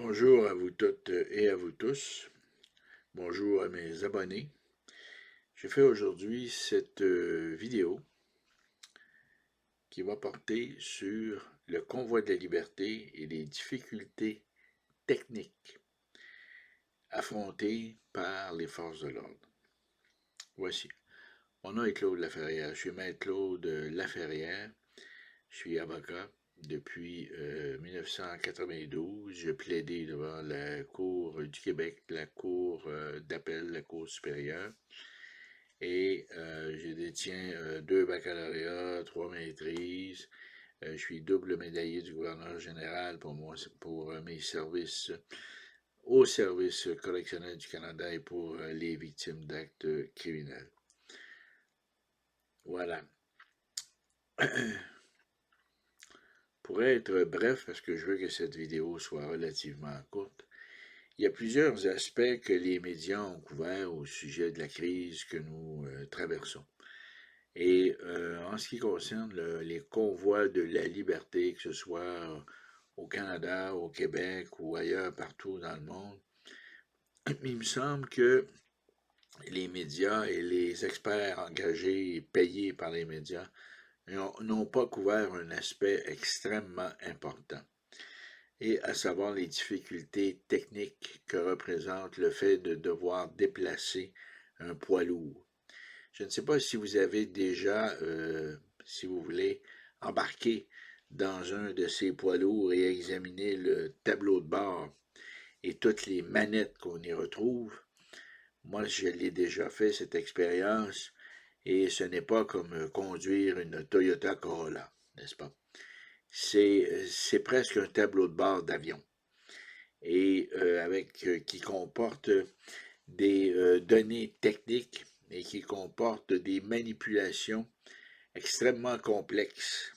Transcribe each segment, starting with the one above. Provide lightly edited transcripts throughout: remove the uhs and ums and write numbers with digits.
Bonjour à vous toutes et à vous tous. Bonjour à mes abonnés. J'ai fait aujourd'hui cette vidéo qui va porter sur le convoi de la liberté et les difficultés techniques affrontées par les forces de l'ordre. Voici. Mon nom est Claude Laferrière. Je suis maître Claude Laferrière. Je suis avocat depuis 1992. J'ai plaidé devant la Cour du Québec, la Cour d'appel, la Cour supérieure. Et je détiens 2 baccalauréats, 3 maîtrises. Je suis double médaillé du gouverneur général pour mes services au service correctionnel du Canada et pour les victimes d'actes criminels. Voilà. Pour être bref, parce que je veux que cette vidéo soit relativement courte, il y a plusieurs aspects que les médias ont couverts au sujet de la crise que nous traversons. Et en ce qui concerne les convois de la liberté, que ce soit au Canada, au Québec ou ailleurs partout dans le monde, il me semble que les médias et les experts engagés et payés par les médias n'ont pas couvert un aspect extrêmement important, et à savoir les difficultés techniques que représente le fait de devoir déplacer un poids lourd. Je ne sais pas si vous avez déjà, si vous voulez, embarqué dans un de ces poids lourds et examiner le tableau de bord et toutes les manettes qu'on y retrouve. Moi, je l'ai déjà fait, cette expérience, et ce n'est pas comme conduire une Toyota Corolla, n'est-ce pas? C'est presque un tableau de bord d'avion, et qui comporte des données techniques et qui comporte des manipulations extrêmement complexes.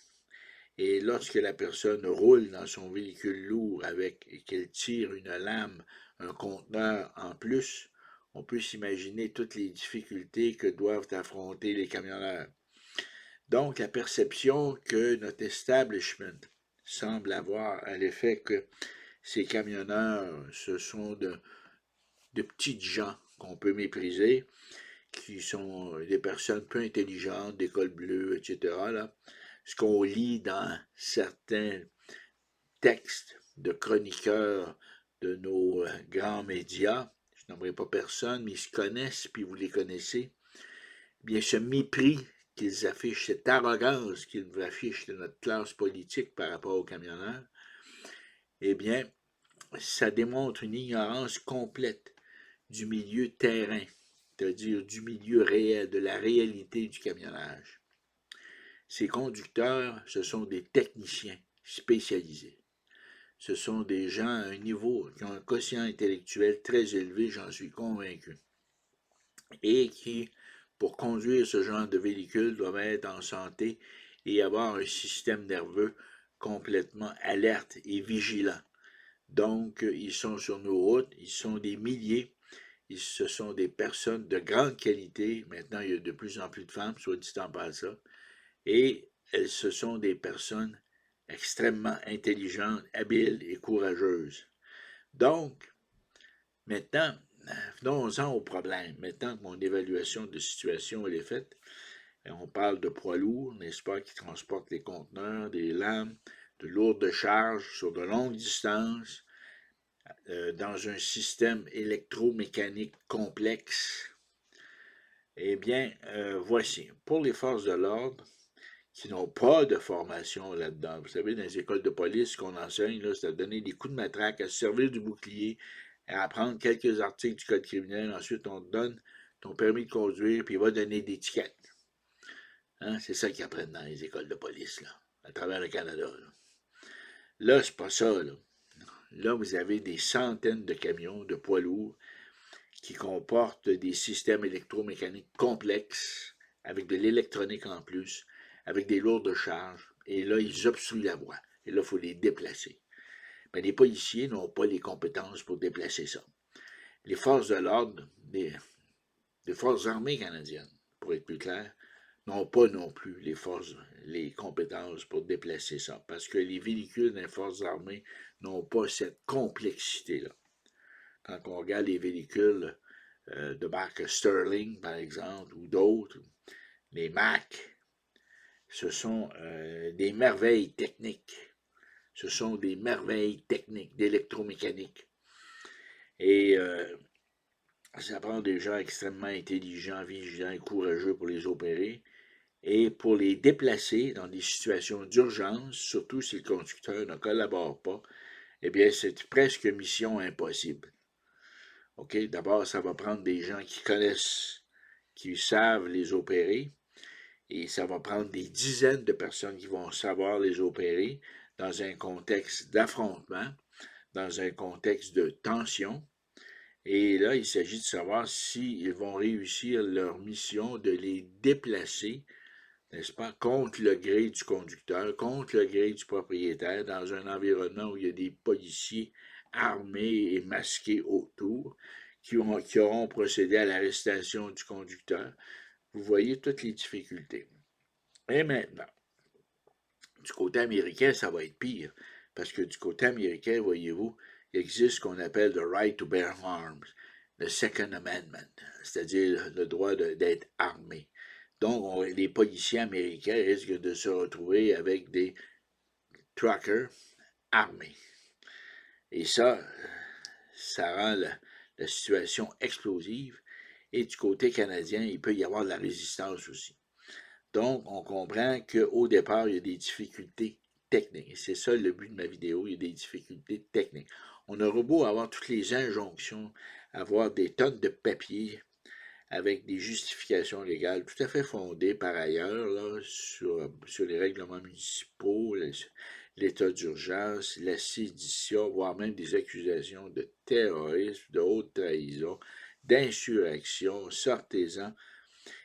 Et lorsque la personne roule dans son véhicule lourd et qu'elle tire une lame, un conteneur en plus, on peut s'imaginer toutes les difficultés que doivent affronter les camionneurs. Donc, la perception que notre establishment semble avoir à l'effet que ces camionneurs, ce sont de petites gens qu'on peut mépriser, qui sont des personnes peu intelligentes, d'école bleue, etc. Là. Ce qu'on lit dans certains textes de chroniqueurs de nos grands médias, je n'aimerais pas personne, mais ils se connaissent, puis vous les connaissez, bien ce mépris qu'ils affichent, cette arrogance qu'ils affichent de notre classe politique par rapport aux camionneurs, eh bien, ça démontre une ignorance complète du milieu terrain, c'est-à-dire du milieu réel, de la réalité du camionnage. Ces conducteurs, ce sont des techniciens spécialisés. Ce sont des gens à un niveau qui ont un quotient intellectuel très élevé, j'en suis convaincu, et qui, pour conduire ce genre de véhicule, doivent être en santé et avoir un système nerveux complètement alerte et vigilant. Donc, ils sont sur nos routes, ils sont des milliers, ce sont des personnes de grande qualité. Maintenant, il y a de plus en plus de femmes, soit dit en passant, et ce sont des personnes extrêmement intelligentes, habiles et courageuses. Donc, maintenant, venons-en au problème. Maintenant que mon évaluation de situation est faite, on parle de poids lourds, n'est-ce pas, qui transportent les conteneurs, des lames, de lourdes charges sur de longues distances, dans un système électromécanique complexe. Eh bien, voici. Pour les forces de l'ordre, qui n'ont pas de formation là-dedans. Vous savez, dans les écoles de police, ce qu'on enseigne, là, c'est à donner des coups de matraque, à se servir du bouclier, à apprendre quelques articles du code criminel. Ensuite, on te donne ton permis de conduire, puis il va donner des tickets. Hein? C'est ça qu'ils apprennent dans les écoles de police, là, à travers le Canada. Là, c'est pas ça. Là, vous avez des centaines de camions, de poids lourds, qui comportent des systèmes électromécaniques complexes, avec de l'électronique en plus, avec des lourdes charges, et là, ils obstruent la voie. Et là, il faut les déplacer. Mais les policiers n'ont pas les compétences pour déplacer ça. Les forces de l'ordre, les forces armées canadiennes, pour être plus clair, n'ont pas non plus les forces, les compétences pour déplacer ça, parce que les véhicules des forces armées n'ont pas cette complexité-là. Quand on regarde les véhicules de marque Sterling, par exemple, ou d'autres, les Mac, ce sont des merveilles techniques. Ce sont des merveilles techniques d'électromécanique. Et ça prend des gens extrêmement intelligents, vigilants et courageux pour les opérer et pour les déplacer dans des situations d'urgence, surtout si le conducteur ne collabore pas, eh bien, c'est presque mission impossible. OK? D'abord, ça va prendre des gens qui connaissent, qui savent les opérer, et ça va prendre des dizaines de personnes qui vont savoir les opérer dans un contexte d'affrontement, dans un contexte de tension. Et là, il s'agit de savoir s'ils vont réussir leur mission de les déplacer, n'est-ce pas, contre le gré du conducteur, contre le gré du propriétaire, dans un environnement où il y a des policiers armés et masqués autour, qui auront procédé à l'arrestation du conducteur. Vous voyez toutes les difficultés. Et maintenant, du côté américain, ça va être pire, parce que du côté américain, voyez-vous, il existe ce qu'on appelle le right to bear arms, le Second Amendment, c'est-à-dire le droit d'être armé. Donc, les policiers américains risquent de se retrouver avec des truckers armés. Et ça rend la situation explosive. Et du côté canadien, il peut y avoir de la résistance aussi. Donc, on comprend qu'au départ, il y a des difficultés techniques. Et c'est ça le but de ma vidéo, il y a des difficultés techniques. On aura beau avoir toutes les injonctions, avoir des tonnes de papiers avec des justifications légales tout à fait fondées par ailleurs là, sur les règlements municipaux, l'état d'urgence, la sédition, voire même des accusations de terrorisme, de haute trahison, d'insurrection, sortez-en.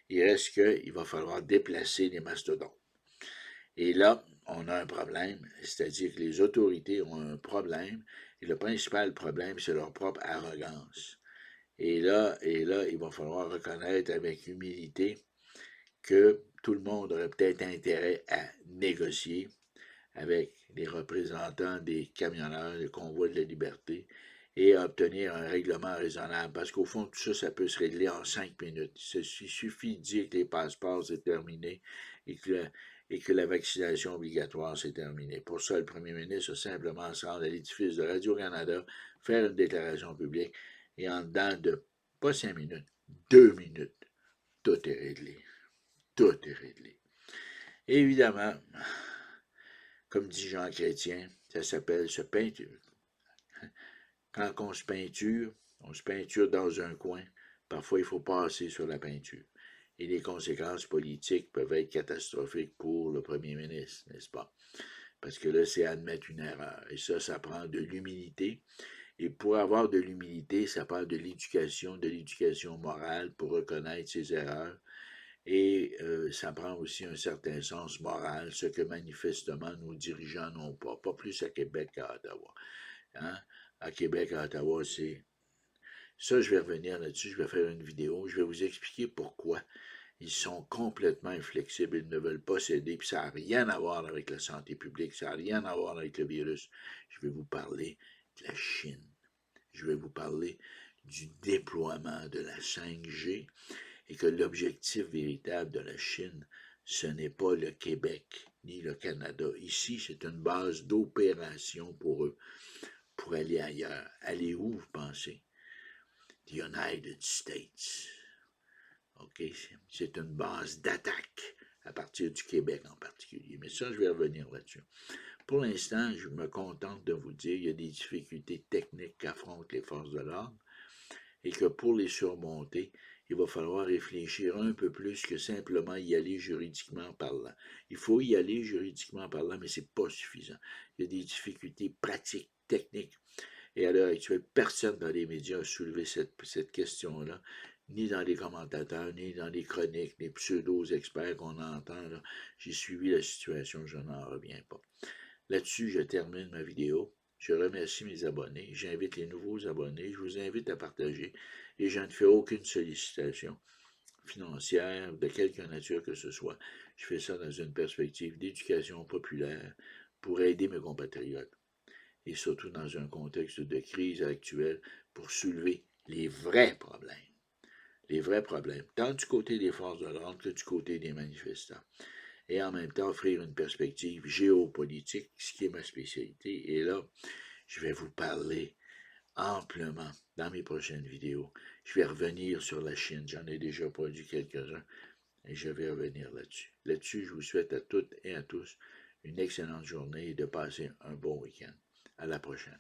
Il reste qu'il va falloir déplacer les mastodontes. Et là, on a un problème, c'est-à-dire que les autorités ont un problème, et le principal problème, c'est leur propre arrogance. Et là, il va falloir reconnaître avec humilité que tout le monde aurait peut-être intérêt à négocier avec les représentants des camionneurs, des convois de la liberté, et à obtenir un règlement raisonnable. Parce qu'au fond, tout ça, ça peut se régler en 5 minutes. Il suffit de dire que les passeports, c'est terminé et que la vaccination obligatoire, c'est terminé. Pour ça, le premier ministre a simplement se rendre à l'édifice de Radio-Canada, faire une déclaration publique, et en dedans de, pas 5 minutes, 2 minutes, tout est réglé. Tout est réglé. Évidemment, comme dit Jean Chrétien, ça s'appelle se peinture. Quand on se peinture dans un coin. Parfois, il faut passer sur la peinture. Et les conséquences politiques peuvent être catastrophiques pour le premier ministre, n'est-ce pas? Parce que là, c'est admettre une erreur. Et ça prend de l'humilité. Et pour avoir de l'humilité, ça prend de l'éducation morale pour reconnaître ses erreurs. Et ça prend aussi un certain sens moral, ce que manifestement nos dirigeants n'ont pas plus à Québec qu'à Ottawa. Hein? À Québec, à Ottawa, c'est... Ça, je vais revenir là-dessus, je vais faire une vidéo, je vais vous expliquer pourquoi ils sont complètement inflexibles, ils ne veulent pas céder, puis ça n'a rien à voir avec la santé publique, ça n'a rien à voir avec le virus. Je vais vous parler de la Chine. Je vais vous parler du déploiement de la 5G et que l'objectif véritable de la Chine, ce n'est pas le Québec ni le Canada. Ici, c'est une base d'opération pour eux, pour aller ailleurs. Aller où, vous pensez? The United States. OK? C'est une base d'attaque à partir du Québec en particulier. Mais ça, je vais revenir là-dessus. Pour l'instant, je me contente de vous dire qu'il y a des difficultés techniques qu'affrontent les forces de l'ordre et que pour les surmonter, il va falloir réfléchir un peu plus que simplement y aller juridiquement parlant. Il faut y aller juridiquement parlant, mais ce n'est pas suffisant. Il y a des difficultés pratiques, techniques. Et à l'heure actuelle, personne dans les médias a soulevé cette question-là, ni dans les commentateurs, ni dans les chroniques, les pseudo-experts qu'on entend. J'ai suivi la situation, je n'en reviens pas. Là-dessus, je termine ma vidéo. Je remercie mes abonnés. J'invite les nouveaux abonnés. Je vous invite à partager et je ne fais aucune sollicitation. financière, de quelque nature que ce soit. Je fais ça dans une perspective d'éducation populaire pour aider mes compatriotes et surtout dans un contexte de crise actuelle pour soulever les vrais problèmes. Les vrais problèmes, tant du côté des forces de l'ordre que du côté des manifestants. Et en même temps offrir une perspective géopolitique, ce qui est ma spécialité. Et là, je vais vous parler amplement dans mes prochaines vidéos. Je vais revenir sur la Chine. J'en ai déjà produit quelques-uns et je vais revenir là-dessus. Là-dessus, je vous souhaite à toutes et à tous une excellente journée et de passer un bon week-end. À la prochaine.